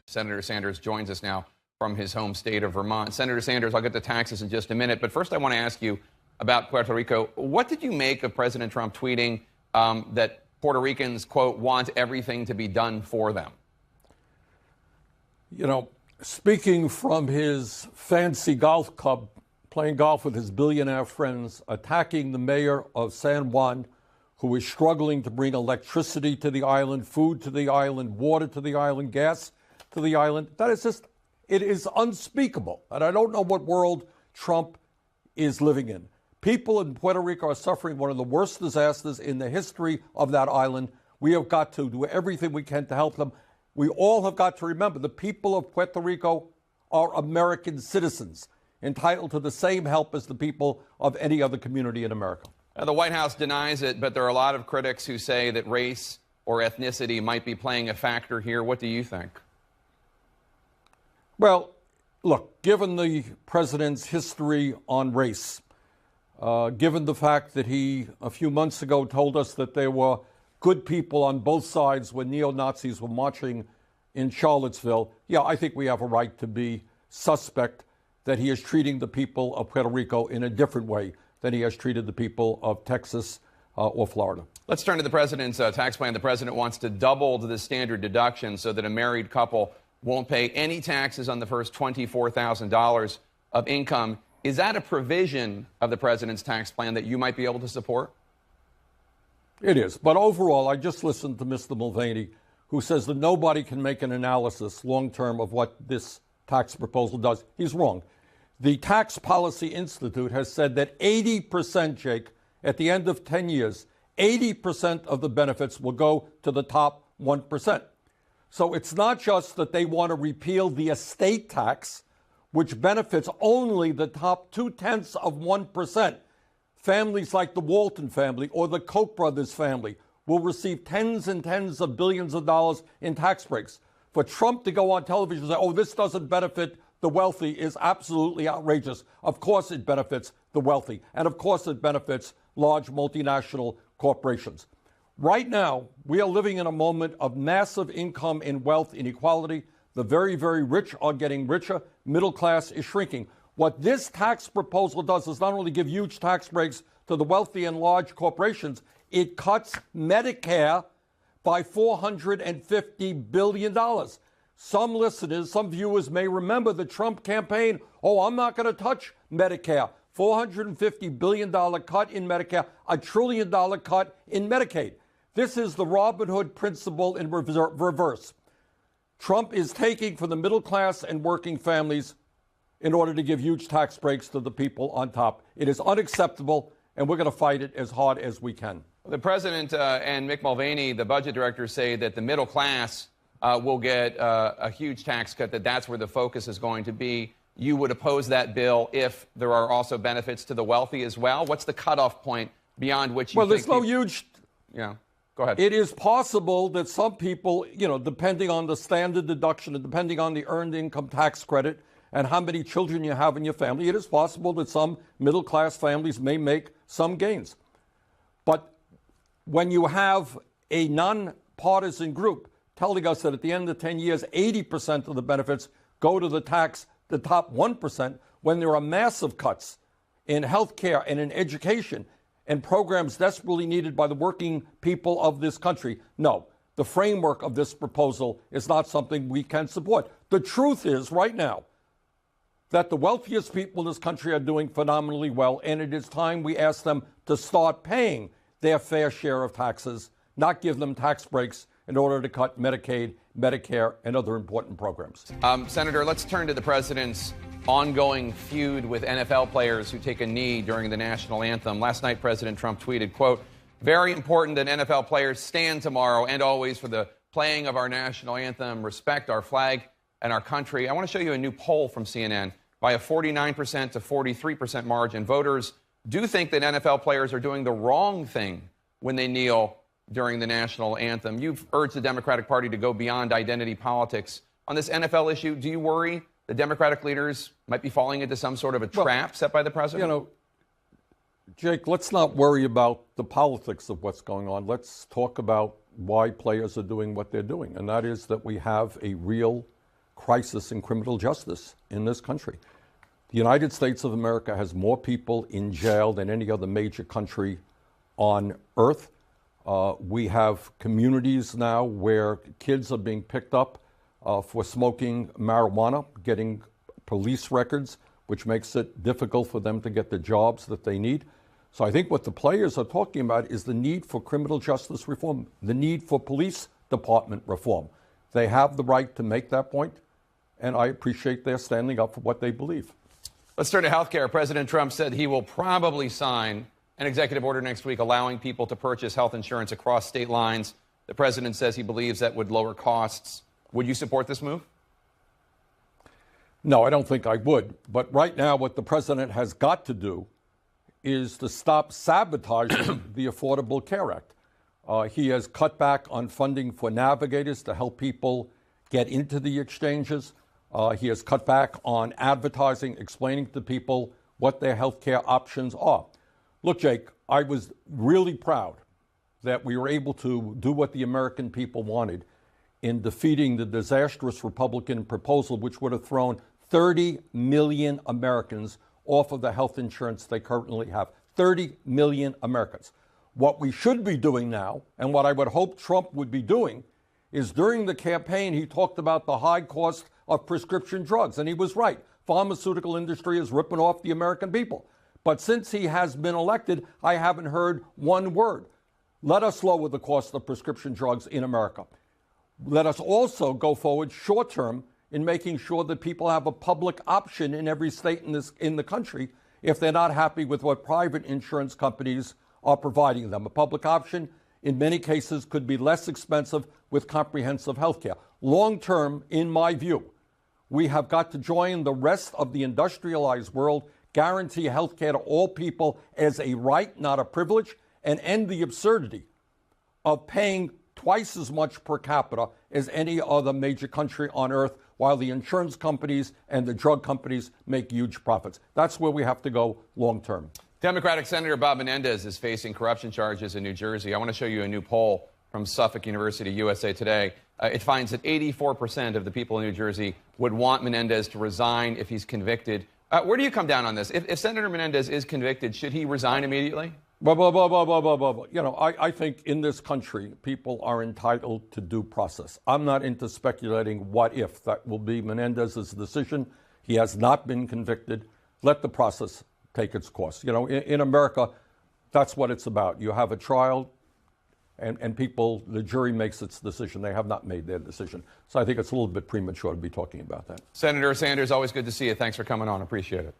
Senator Sanders joins us now from his home state of Vermont. Senator Sanders, I'll get to taxes in just a minute, but first I want to ask you about Puerto Rico. What did you make of President Trump tweeting that Puerto Ricans, quote, want everything to be done for them? You know, speaking from his fancy golf club, playing golf with his billionaire friends, attacking the mayor of San Juan, who is struggling to bring electricity to the island, food to the island, water to the island, gas to the island. That is just, it is unspeakable. And I don't know what world Trump is living in. People in Puerto Rico are suffering one of the worst disasters in the history of that island. We have got to do everything we can to help them. We all have got to remember the people of Puerto Rico are American citizens, entitled to the same help as the people of any other community in America. The White House denies it, but there are a lot of critics who say that race or ethnicity might be playing a factor here. What do you think? Well, look, given the president's history on race, given the fact that he, a few months ago, told us that there were good people on both sides when neo-Nazis were marching in Charlottesville, yeah, I think we have a right to be suspect that he is treating the people of Puerto Rico in a different way than he has treated the people of Texas or Florida. Let's turn to the president's tax plan. The president wants to double the standard deduction so that a married couple won't pay any taxes on the first $24,000 of income. Is that a provision of the president's tax plan that you might be able to support? It is. But overall, I just listened to Mr. Mulvaney, who says that nobody can make an analysis long-term of what this tax proposal does. He's wrong. The Tax Policy Institute has said that 80%, Jake, at the end of 10 years, 80% of the benefits will go to the top 1%. So it's not just that they want to repeal the estate tax, which benefits only the top 0.2%. Families like the Walton family or the Koch brothers family will receive tens and tens of billions of dollars in tax breaks. For Trump to go on television and say, oh, this doesn't benefit the wealthy is absolutely outrageous. Of course it benefits the wealthy. And of course it benefits large multinational corporations. Right now, we are living in a moment of massive income and wealth inequality. The very, very rich are getting richer. Middle class is shrinking. What this tax proposal does is not only give huge tax breaks to the wealthy and large corporations, it cuts Medicare by $450 billion. Some listeners, some viewers may remember the Trump campaign. Oh, I'm not going to touch Medicare. $450 billion cut in Medicare, $1 trillion cut in Medicaid. This is the Robin Hood principle in reverse. Trump is taking from the middle class and working families in order to give huge tax breaks to the people on top. It is unacceptable, and we're going to fight it as hard as we can. The president and Mick Mulvaney, the budget director, say that the middle class will get a huge tax cut, that's where the focus is going to be. You would oppose that bill if there are also benefits to the wealthy as well? What's the cutoff point beyond which you think... Well, there's no huge... Yeah, go ahead. It is possible that some people, depending on the standard deduction and depending on the earned income tax credit and how many children you have in your family, it is possible that some middle-class families may make some gains. But when you have a nonpartisan group telling us that at the end of 10 years, 80% of the benefits go to the top 1%, when there are massive cuts in health care and in education and programs desperately needed by the working people of this country. No, the framework of this proposal is not something we can support. The truth is, right now, that the wealthiest people in this country are doing phenomenally well, and it is time we ask them to start paying their fair share of taxes, not give them tax breaks in order to cut Medicaid, Medicare, and other important programs. Senator, let's turn to the president's ongoing feud with NFL players who take a knee during the national anthem. Last night, President Trump tweeted, quote, "Very important that NFL players stand tomorrow and always for the playing of our national anthem, respect our flag and our country." I want to show you a new poll from CNN. By a 49% to 43% margin, voters do think that NFL players are doing the wrong thing when they kneel during the national anthem. You've urged the Democratic Party to go beyond identity politics. On this NFL issue, do you worry the Democratic leaders might be falling into some sort of a trap set by the president? Jake, let's not worry about the politics of what's going on. Let's talk about why players are doing what they're doing, and that is that we have a real crisis in criminal justice in this country. The United States of America has more people in jail than any other major country on earth. We have communities now where kids are being picked up for smoking marijuana, getting police records, which makes it difficult for them to get the jobs that they need. So I think what the players are talking about is the need for criminal justice reform, the need for police department reform. They have the right to make that point, and I appreciate their standing up for what they believe. Let's turn to health care. President Trump said he will probably sign an executive order next week allowing people to purchase health insurance across state lines. The president says he believes that would lower costs. Would you support this move? No, I don't think I would. But right now, what the president has got to do is to stop sabotaging the Affordable Care Act. He has cut back on funding for navigators to help people get into the exchanges. He has cut back on advertising, explaining to people what their health care options are. Look, Jake, I was really proud that we were able to do what the American people wanted in defeating the disastrous Republican proposal, which would have thrown 30 million Americans off of the health insurance they currently have. 30 million Americans. What we should be doing now, and what I would hope Trump would be doing, is during the campaign, he talked about the high cost of prescription drugs, and he was right. Pharmaceutical industry is ripping off the American people. But since he has been elected, I haven't heard one word. Let us lower the cost of prescription drugs in America. Let us also go forward short term in making sure that people have a public option in every state in the country if they're not happy with what private insurance companies are providing them. A public option, in many cases, could be less expensive with comprehensive health care. Long term, in my view, we have got to join the rest of the industrialized world, guarantee health care to all people as a right, not a privilege, and end the absurdity of paying twice as much per capita as any other major country on earth, while the insurance companies and the drug companies make huge profits. That's where we have to go long term. Democratic Senator Bob Menendez is facing corruption charges in New Jersey. I want to show you a new poll from Suffolk University, USA Today. It finds that 84% of the people in New Jersey would want Menendez to resign if he's convicted. Where do you come down on this? If Senator Menendez is convicted, should he resign immediately? You know, I think in this country, people are entitled to due process. I'm not into speculating what if. That will be Menendez's decision. He has not been convicted. Let the process take its course. You know, in America, that's what it's about. You have a trial, and people, the jury makes its decision. They have not made their decision. So I think it's a little bit premature to be talking about that. Senator Sanders, always good to see you. Thanks for coming on. Appreciate it.